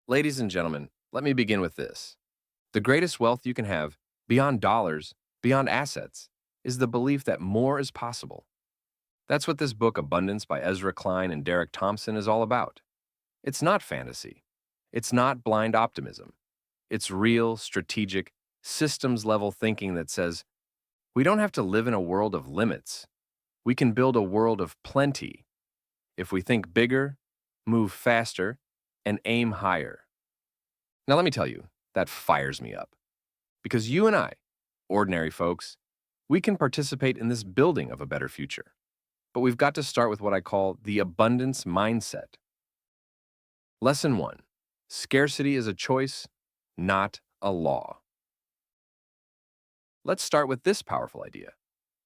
Ladies and gentlemen, let me begin with this. The greatest wealth you can have, beyond dollars, beyond assets, is the belief that more is possible. That's what this book, Abundance by Ezra Klein and Derek Thompson, is all about. It's not fantasy. It's not blind optimism. It's real, strategic, systems level thinking that says we don't have to live in a world of limits. We can build a world of plenty if we think bigger, move faster, and aim higher. Now, let me tell you, that fires me up. Because you and I, ordinary folks, we can participate in this building of a better future. But we've got to start with what I call the abundance mindset. Lesson 1. Scarcity is a choice, not a law. Let's start with this powerful idea.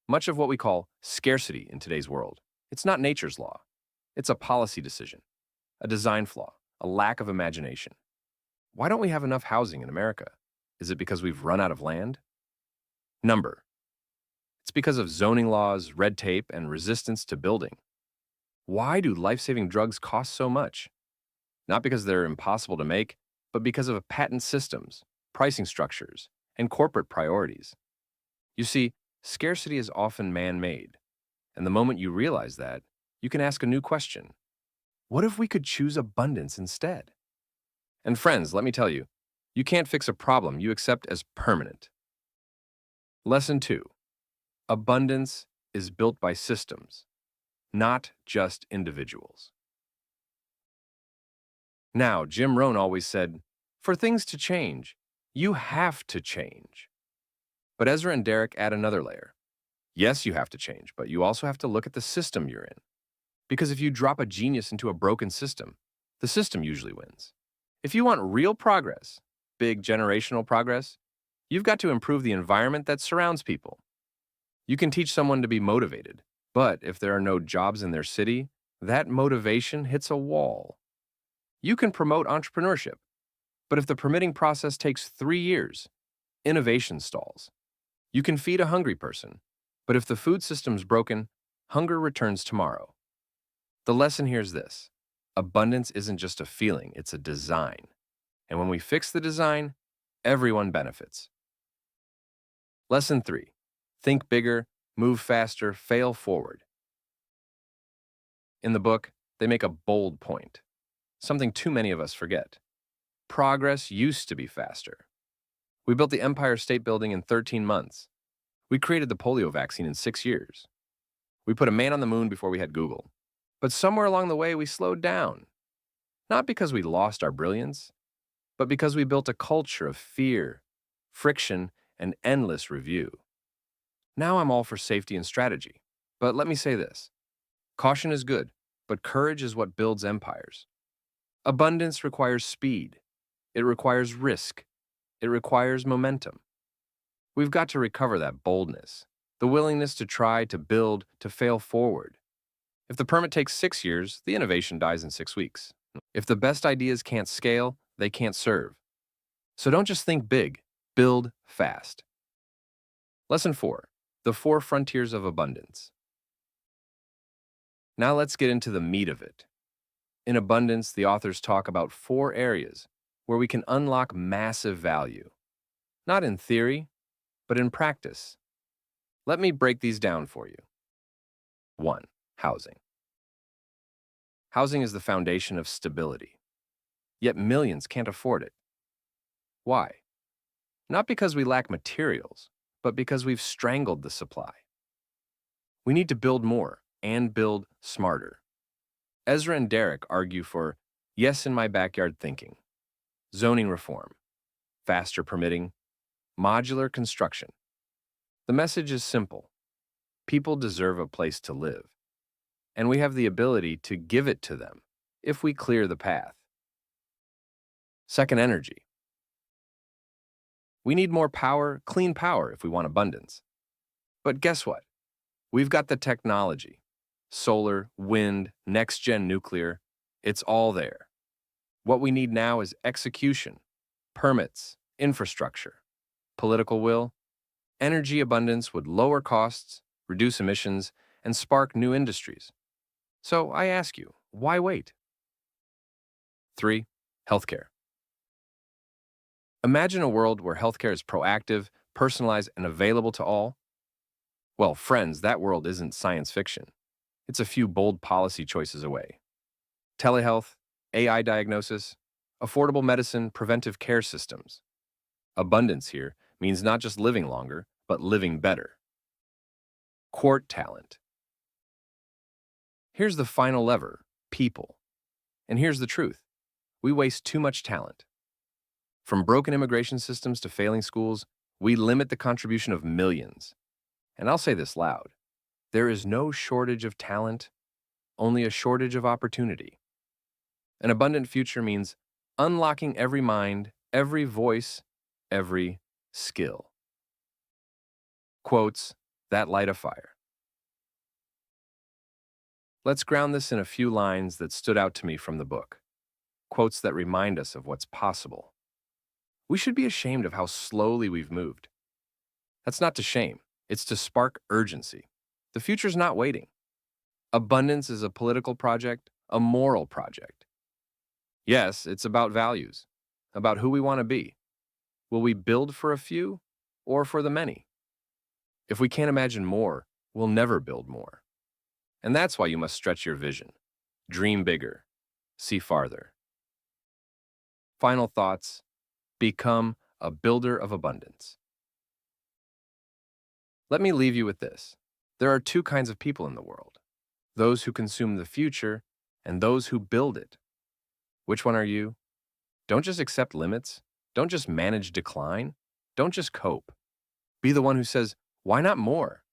Much of what we call scarcity in today's world, it's not nature's law. It's a policy decision, a design flaw, a lack of imagination. Why don't we have enough housing in America? Is it because we've run out of land? Number. It's because of zoning laws, red tape, and resistance to building. Why do life-saving drugs cost so much? Not because they're impossible to make, but because of patent systems, pricing structures, and corporate priorities. You see, scarcity is often man-made, and the moment you realize that, you can ask a new question. What if we could choose abundance instead? And friends, let me tell you, you can't fix a problem you accept as permanent. Lesson 2. Abundance is built by systems, not just individuals. Now, Jim Rohn always said, for things to change, you have to change. But Ezra and Derek add another layer. Yes, you have to change, but you also have to look at the system you're in. Because if you drop a genius into a broken system, the system usually wins. If you want real progress, big generational progress, you've got to improve the environment that surrounds people. You can teach someone to be motivated, but if there are no jobs in their city, that motivation hits a wall. You can promote entrepreneurship, but if the permitting process takes 3 years, innovation stalls. You can feed a hungry person, but if the food system's broken, hunger returns tomorrow. The lesson here is this. Abundance isn't just a feeling, it's a design. And when we fix the design, everyone benefits. Lesson 3. Think bigger, move faster, fail forward. In the book, they make a bold point, something too many of us forget. Progress used to be faster. We built the Empire State Building in 13 months. We created the polio vaccine in 6 years. We put a man on the moon before we had Google. But somewhere along the way, we slowed down. Not because we lost our brilliance, but because we built a culture of fear, friction, and endless review. Now I'm all for safety and strategy. But let me say this. Caution is good, but courage is what builds empires. Abundance requires speed. It requires risk. It requires momentum. We've got to recover that boldness, the willingness to try, to build, to fail forward. If the permit takes 6 years, the innovation dies in 6 weeks. If the best ideas can't scale, they can't serve. So don't just think big, build fast. Lesson 4. The 4 frontiers of abundance. Now let's get into the meat of it. In Abundance, the authors talk about 4 areas where we can unlock massive value. Not in theory, but in practice. Let me break these down for you. 1. Housing. Housing is the foundation of stability. Yet millions can't afford it. Why? Not because we lack materials, but because we've strangled the supply. We need to build more and build smarter. Ezra and Derek argue for yes in my backyard thinking, zoning reform, faster permitting, modular construction. The message is simple. People deserve a place to live, and we have the ability to give it to them if we clear the path. Second, energy. We need more power, clean power, if we want abundance. But guess what? We've got the technology. Solar, wind, next-gen nuclear, it's all there. What we need now is execution, permits, infrastructure, political will. Energy abundance would lower costs, reduce emissions, and spark new industries. So I ask you, why wait? 3. Healthcare. Imagine a world where healthcare is proactive, personalized, and available to all. Well, friends, that world isn't science fiction. It's a few bold policy choices away. Telehealth, AI diagnosis, affordable medicine, preventive care systems. Abundance here means not just living longer, but living better. Court talent. Here's the final lever, people. And here's the truth. We waste too much talent. From broken immigration systems to failing schools, we limit the contribution of millions. And I'll say this loud. There is no shortage of talent, only a shortage of opportunity. An abundant future means unlocking every mind, every voice, every skill. Quotes that light a fire. Let's ground this in a few lines that stood out to me from the book. Quotes that remind us of what's possible. We should be ashamed of how slowly we've moved. That's not to shame, it's to spark urgency. The future's not waiting. Abundance is a political project, a moral project. Yes, it's about values, about who we want to be. Will we build for a few or for the many? If we can't imagine more, we'll never build more. And that's why you must stretch your vision. Dream bigger. See farther. Final thoughts. Become a builder of abundance. Let me leave you with this. There are two kinds of people in the world. Those who consume the future and those who build it. Which one are you? Don't just accept limits. Don't just manage decline. Don't just cope. Be the one who says, why not more?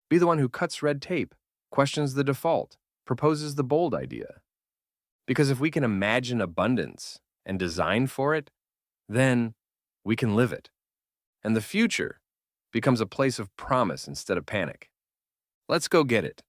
Be the one who cuts red tape, questions the default, proposes the bold idea. Because if we can imagine abundance and design for it, then we can live it. And the future becomes a place of promise instead of panic. Let's go get it.